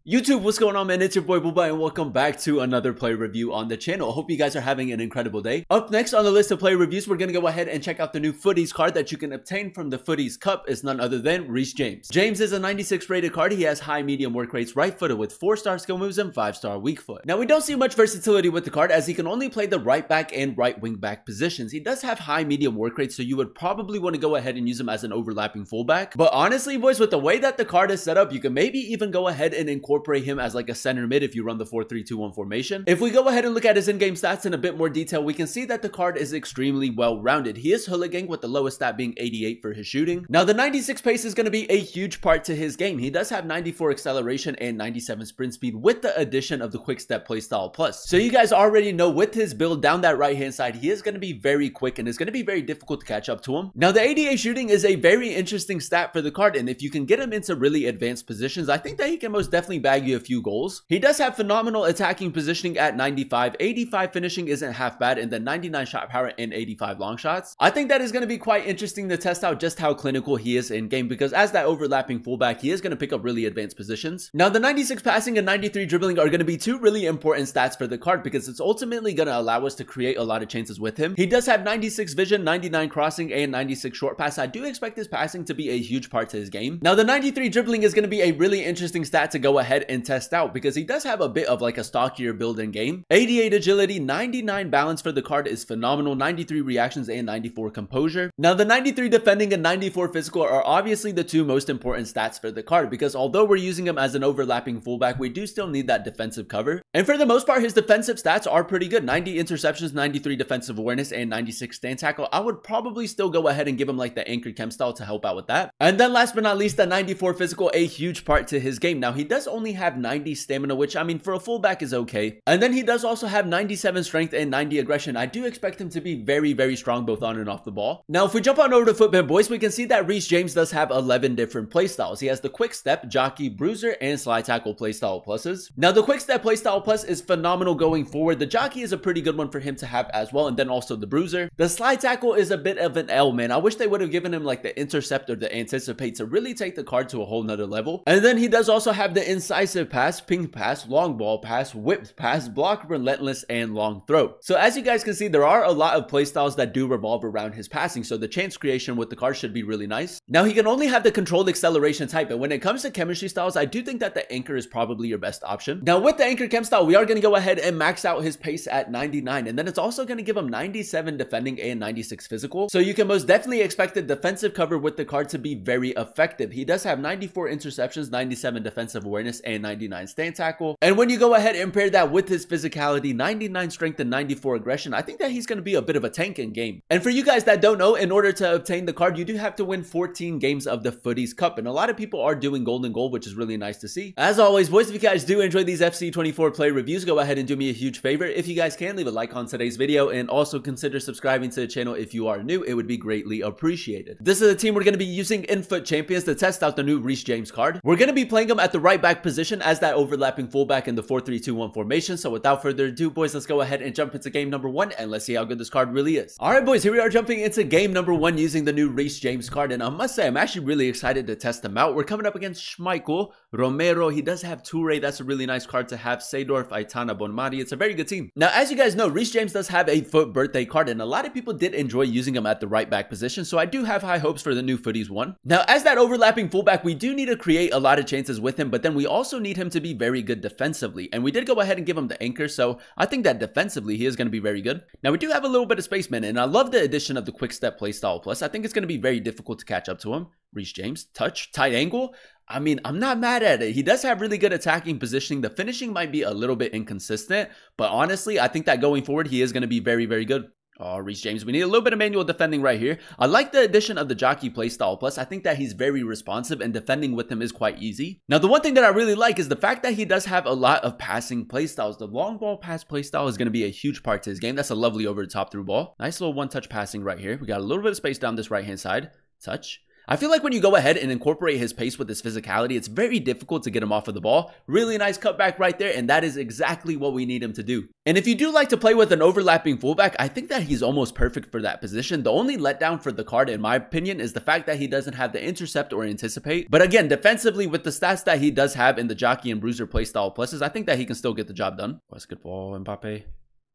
YouTube, what's going on, man? It's your boy Booba and welcome back to another play review on the channel. I hope you guys are having an incredible day. Up next on the list of play reviews, we're going to go ahead and check out the new Futties card that you can obtain from the Futties Cup. It's none other than Reece James. James is a 96 rated card. He has high medium work rates, right footed with 4-star skill moves and 5-star weak foot. Now we don't see much versatility with the card as he can only play the right back and right wing back positions. He does have high medium work rates, so you would probably want to go ahead and use him as an overlapping fullback. But honestly, boys, with the way that the card is set up, you can maybe even go ahead and incorporate him as like a center mid if you run the 4-3-2-1 formation. If we go ahead and look at his in-game stats in a bit more detail, we can see that the card is extremely well-rounded. He is hooligan with the lowest stat being 88 for his shooting. Now the 96 pace is going to be a huge part to his game. He does have 94 acceleration and 97 sprint speed with the addition of the quick step playstyle plus. So you guys already know with his build down that right hand side, he is going to be very quick and it's going to be very difficult to catch up to him. Now the 88 shooting is a very interesting stat for the card, and if you can get him into really advanced positions, I think that he can most definitely bag you a few goals. He does have phenomenal attacking positioning at 95, 85 finishing isn't half bad, and then 99 shot power and 85 long shots. I think that is going to be quite interesting to test out just how clinical he is in game, because as that overlapping fullback, he is going to pick up really advanced positions. Now the 96 passing and 93 dribbling are going to be two really important stats for the card because it's ultimately going to allow us to create a lot of chances with him. He does have 96 vision, 99 crossing, and 96 short pass. I do expect his passing to be a huge part to his game. Now the 93 dribbling is going to be a really interesting stat to go ahead and test out because he does have a bit of like a stockier build in game. 88 agility, 99 balance for the card is phenomenal, 93 reactions and 94 composure. Now the 93 defending and 94 physical are obviously the two most important stats for the card because although we're using him as an overlapping fullback, we do still need that defensive cover. And for the most part, his defensive stats are pretty good. 90 interceptions, 93 defensive awareness, and 96 stand tackle. I would probably still go ahead and give him like the anchor chem style to help out with that. And then last but not least, the 94 physical, a huge part to his game. Now he does only have 90 stamina, which I mean for a fullback is okay. And then he does also have 97 strength and 90 aggression. I do expect him to be very strong both on and off the ball. Now if we jump on over to Footbin, boys, we can see that Reece James does have 11 different playstyles. He has the quick step, jockey, bruiser, and slide tackle playstyle pluses. Now the quick step playstyle plus is phenomenal going forward. The jockey is a pretty good one for him to have as well, and then also the bruiser. The slide tackle is a bit of an L, man. I wish they would have given him like the intercept or the anticipate to really take the card to a whole nother level. And then he does also have the incisive pass, ping pass, long ball pass, whipped pass, block, relentless, and long throw. So as you guys can see, there are a lot of playstyles that do revolve around his passing, so the chance creation with the card should be really nice. Now he can only have the controlled acceleration type, and when it comes to chemistry styles, I do think that the anchor is probably your best option. Now with the anchor chem style, we are going to go ahead and max out his pace at 99, and then it's also going to give him 97 defending and 96 physical, so you can most definitely expect the defensive cover with the card to be very effective. He does have 94 interceptions, 97 defensive awareness, and 99 stand tackle. And when you go ahead and pair that with his physicality, 99 strength and 94 aggression, I think that he's going to be a bit of a tank in game. And for you guys that don't know, in order to obtain the card, you do have to win 14 games of the Futties Cup, and a lot of people are doing golden goal, which is really nice to see. As always, boys, if you guys do enjoy these FC24 play reviews, go ahead and do me a huge favor. If you guys can, leave a like on today's video and also consider subscribing to the channel if you are new. It would be greatly appreciated. This is the team we're going to be using in Foot Champions to test out the new Reece James card. We're going to be playing him at the right back position as that overlapping fullback in the 4-3-2-1 formation. So without further ado, boys, let's go ahead and jump into game number 1 and let's see how good this card really is. All right, boys, here we are jumping into game number 1 using the new Reece James card, and I must say I'm actually really excited to test him out. We're coming up against Schmeichel, Romero. He does have Toure. That's a really nice card to have. Seedorf, Aitana, Bonmati. It's a very good team. Now, as you guys know, Reece James does have a Foot birthday card, and a lot of people did enjoy using him at the right back position, so I do have high hopes for the new Futties 1. Now, as that overlapping fullback, we do need to create a lot of chances with him, but then we also need him to be very good defensively, and we did go ahead and give him the anchor, so I think that defensively he is going to be very good. Now, we do have a little bit of space, man, and I love the addition of the quick step playstyle plus. I think it's going to be very difficult to catch up to him. Reece James, touch, tight angle. I mean, I'm not mad at it. He does have really good attacking positioning. The finishing might be a little bit inconsistent, but honestly, I think that going forward, he is going to be very good. Oh, Reece James, we need a little bit of manual defending right here. I like the addition of the jockey playstyle plus. I think that he's very responsive and defending with him is quite easy. Now, the one thing that I really like is the fact that he does have a lot of passing playstyles. The long ball pass playstyle is going to be a huge part to his game. That's a lovely over the top through ball. Nice little one-touch passing right here. We got a little bit of space down this right-hand side. Touch. I feel like when you go ahead and incorporate his pace with his physicality, it's very difficult to get him off of the ball. Really nice cutback right there, and that is exactly what we need him to do. And if you do like to play with an overlapping fullback, I think that he's almost perfect for that position. The only letdown for the card, in my opinion, is the fact that he doesn't have the intercept or anticipate. But again, defensively, with the stats that he does have in the jockey and bruiser playstyle pluses, I think that he can still get the job done. That's good ball, Mbappe.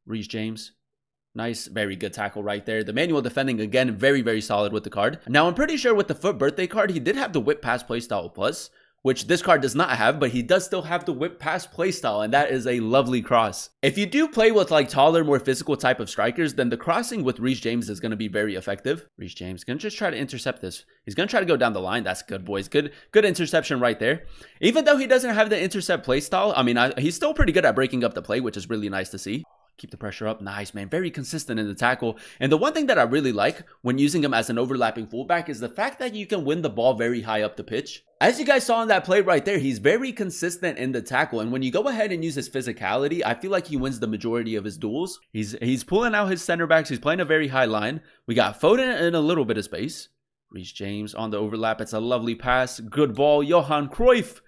Reece James. Nice, very good tackle right there. The manual defending, again, very, very solid with the card. Now, I'm pretty sure with the FUT birthday card, he did have the whip pass playstyle plus, which this card does not have, but he does still have the whip pass playstyle, and that is a lovely cross. If you do play with like taller, more physical type of strikers, then the crossing with Reece James is going to be very effective. Reece James going to just try to intercept this. He's going to try to go down the line. That's good, boys. Good interception right there. Even though he doesn't have the intercept playstyle, I mean, he's still pretty good at breaking up the play, which is really nice to see. Keep the pressure up. Nice, man. Very consistent in the tackle. And the one thing that I really like when using him as an overlapping fullback is the fact that you can win the ball very high up the pitch. As you guys saw in that play right there, he's very consistent in the tackle. And when you go ahead and use his physicality, I feel like he wins the majority of his duels. He's pulling out his center backs. He's playing a very high line. We got Foden in a little bit of space. Reece James on the overlap. It's a lovely pass. Good ball. Johan Cruyff.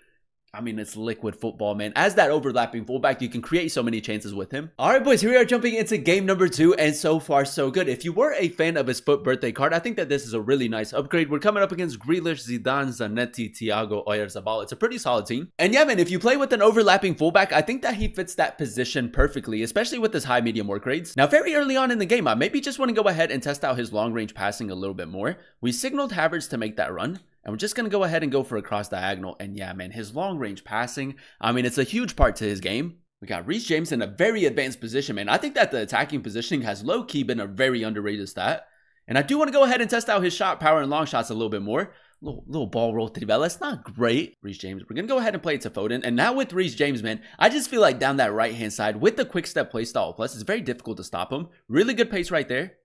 I mean, it's liquid football, man. As that overlapping fullback, you can create so many chances with him. All right, boys, here we are jumping into game number 2, and so far, so good. If you were a fan of his FUT birthday card, I think that this is a really nice upgrade. We're coming up against Grealish, Zidane, Zanetti, Thiago, Oyarzabal. It's a pretty solid team. And yeah, man, if you play with an overlapping fullback, I think that he fits that position perfectly, especially with his high medium work rates. Now, very early on in the game, I maybe just want to go ahead and test out his long-range passing a little bit more. We signaled Havertz to make that run. And we're just going to go ahead and go for a cross diagonal. And yeah, man, his long range passing, I mean, it's a huge part to his game. We got Reece James in a very advanced position, man. I think that the attacking positioning has low-key been a very underrated stat. And I do want to go ahead and test out his shot power and long shots a little bit more. Little ball roll to develop. It's not great. Reece James, we're going to go ahead and play it to Foden. And now with Reece James, man, I just feel like down that right-hand side with the quick step play style plus, it's very difficult to stop him. Really good pace right there.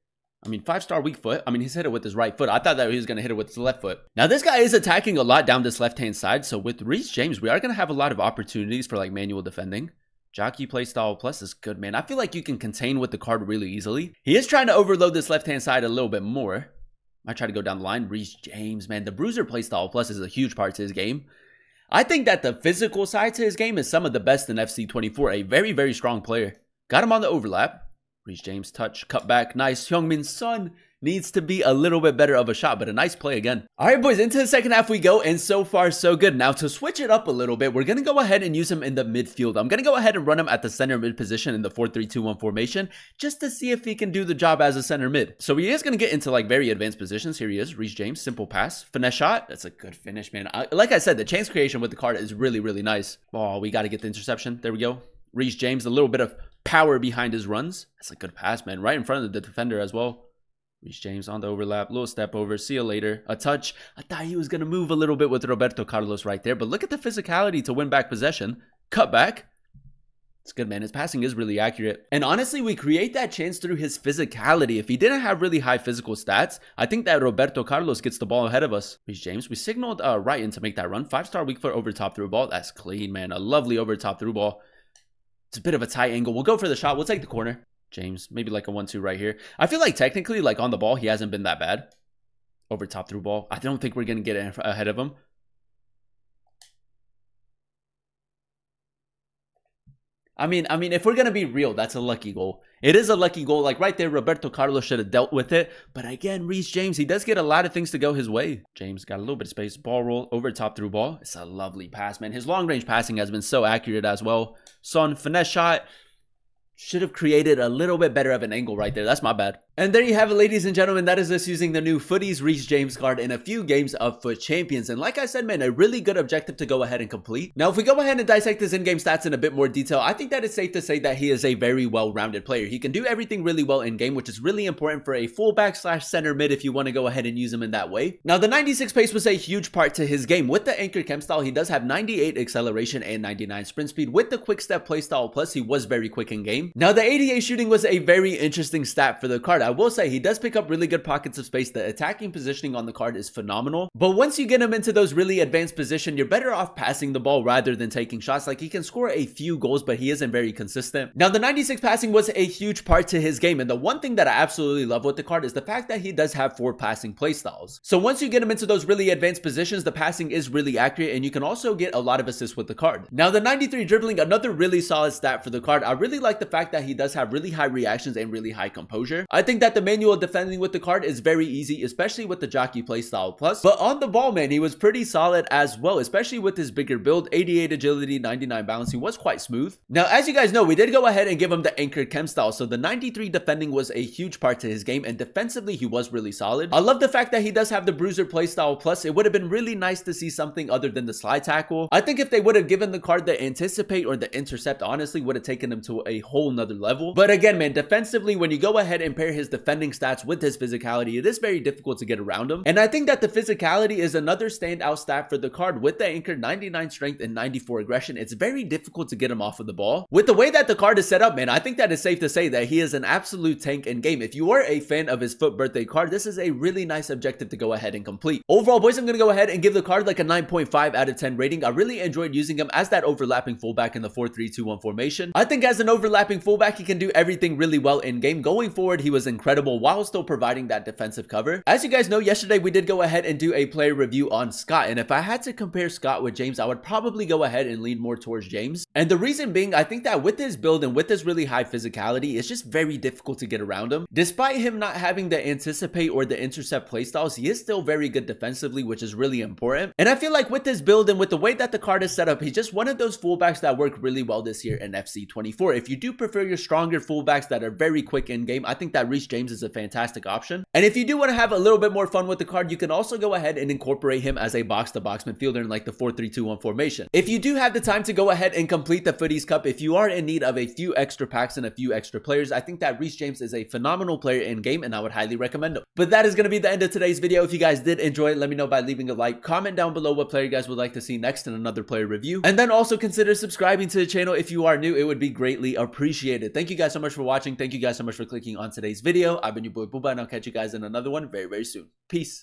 I mean, 5-star weak foot. I mean, he's hit it with his right foot. I thought that he was going to hit it with his left foot. Now, this guy is attacking a lot down this left-hand side. So with Reece James, we are going to have a lot of opportunities for like manual defending. Jockey playstyle plus is good, man. I feel like you can contain with the card really easily. He is trying to overload this left-hand side a little bit more. I try to go down the line. Reece James, man. The bruiser playstyle plus is a huge part to his game. I think that the physical side to his game is some of the best in FC24. A very, very strong player. Got him on the overlap. Reece James, touch, cut back, nice. Heung-min Son needs to be a little bit better of a shot, but a nice play again. All right, boys, into the second half we go, and so far, so good. Now, to switch it up a little bit, we're going to go ahead and use him in the midfield. I'm going to go ahead and run him at the center mid position in the 4-3-2-1 formation, just to see if he can do the job as a center mid. So he is going to get into, like, very advanced positions. Here he is, Reece James, simple pass, finesse shot. That's a good finish, man. Like I said, the chance creation with the card is really, really nice. Oh, we got to get the interception. There we go. Reece James, a little bit of power behind his runs. That's a good pass, man. Right in front of the defender as well. Reece James on the overlap. Little step over. See you later. A touch. I thought he was going to move a little bit with Roberto Carlos right there. But look at the physicality to win back possession. Cut back. It's good, man. His passing is really accurate. And honestly, we create that chance through his physicality. If he didn't have really high physical stats, I think that Roberto Carlos gets the ball ahead of us. Reece James, we signaled right in to make that run. 5-star weak foot over top through ball. That's clean, man. A lovely over top through ball. It's a bit of a tight angle. We'll go for the shot. We'll take the corner. James, maybe like a 1-2 right here. I feel like technically, like on the ball, he hasn't been that bad. Over top through ball. I don't think we're going to get ahead of him. I mean, if we're going to be real, that's a lucky goal. It is a lucky goal. Like right there, Roberto Carlos should have dealt with it. But again, Reece James, he does get a lot of things to go his way. James got a little bit of space. Ball roll over top through ball. It's a lovely pass, man. His long range passing has been so accurate as well. Son, finesse shot. Should have created a little bit better of an angle right there. That's my bad. And there you have it, ladies and gentlemen. That is us using the new Futties Reece James card in a few games of FUT Champions. And like I said, man, a really good objective to go ahead and complete. Now, if we go ahead and dissect his in-game stats in a bit more detail, I think that it's safe to say that he is a very well-rounded player. He can do everything really well in-game, which is really important for a fullback / center mid if you want to go ahead and use him in that way. Now, the 96 pace was a huge part to his game. With the anchor chem style, he does have 98 acceleration and 99 sprint speed. With the quick step play style plus, he was very quick in game. Now, the 88 shooting was a very interesting stat for the card. I will say he does pick up really good pockets of space. The attacking positioning on the card is phenomenal, but once you get him into those really advanced positions, you're better off passing the ball rather than taking shots. Like, he can score a few goals, but he isn't very consistent. Now, the 96 passing was a huge part to his game, and the one thing that I absolutely love with the card is the fact that he does have 4 passing playstyles. So once you get him into those really advanced positions, the passing is really accurate, and you can also get a lot of assists with the card. Now, the 93 dribbling, another really solid stat for the card. I really like the fact that he does have really high reactions and really high composure. I think that the manual defending with the card is very easy, especially with the jockey playstyle plus. But on the ball, man, he was pretty solid as well, especially with his bigger build. 88 agility, 99 balance. He was quite smooth. Now, as you guys know, we did go ahead and give him the anchored chem style, so the 93 defending was a huge part to his game, and defensively he was really solid. I love the fact that he does have the bruiser playstyle plus. It would have been really nice to see something other than the slide tackle. I think if they would have given the card the anticipate or the intercept, honestly would have taken him to a whole nother level. But again, man, defensively, when you go ahead and pair his defending stats with his physicality, it is very difficult to get around him. And I think that the physicality is another standout stat for the card. With the anchor, 99 strength and 94 aggression, it's very difficult to get him off of the ball. With the way that the card is set up, man, I think that it's safe to say that he is an absolute tank in game. If you are a fan of his FUT birthday card, this is a really nice objective to go ahead and complete. Overall, boys, I'm going to go ahead and give the card like a 9.5 out of 10 rating. I really enjoyed using him as that overlapping fullback in the 4-3-2-1 formation. I think as an overlapping fullback, he can do everything really well in game. Going forward, he was incredible while still providing that defensive cover. As you guys know, yesterday we did go ahead and do a player review on Scott, and if I had to compare Scott with James, I would probably go ahead and lean more towards James. And the reason being, I think that with his build and with his really high physicality, it's just very difficult to get around him. Despite him not having the anticipate or the intercept playstyles, he is still very good defensively, which is really important. And I feel like with this build and with the way that the card is set up, he's just one of those fullbacks that work really well this year in FC24. If you do prefer your stronger fullbacks that are very quick in game, I think that Reece James is a fantastic option. And if you do want to have a little bit more fun with the card, you can also go ahead and incorporate him as a box-to-box midfielder in like the 4-3-2-1 formation. If you do have the time to go ahead and complete the Futties Cup, if you are in need of a few extra packs and a few extra players, I think that Reece James is a phenomenal player in game, and I would highly recommend him. But that is going to be the end of today's video. If you guys did enjoy it, let me know by leaving a like. Comment down below what player you guys would like to see next in another player review, and then also consider subscribing to the channel if you are new. It would be greatly appreciated. Thank you guys so much for watching. Thank you guys so much for clicking on today's video. I've been your boy Booba, and I'll catch you guys in another one very, very soon. Peace.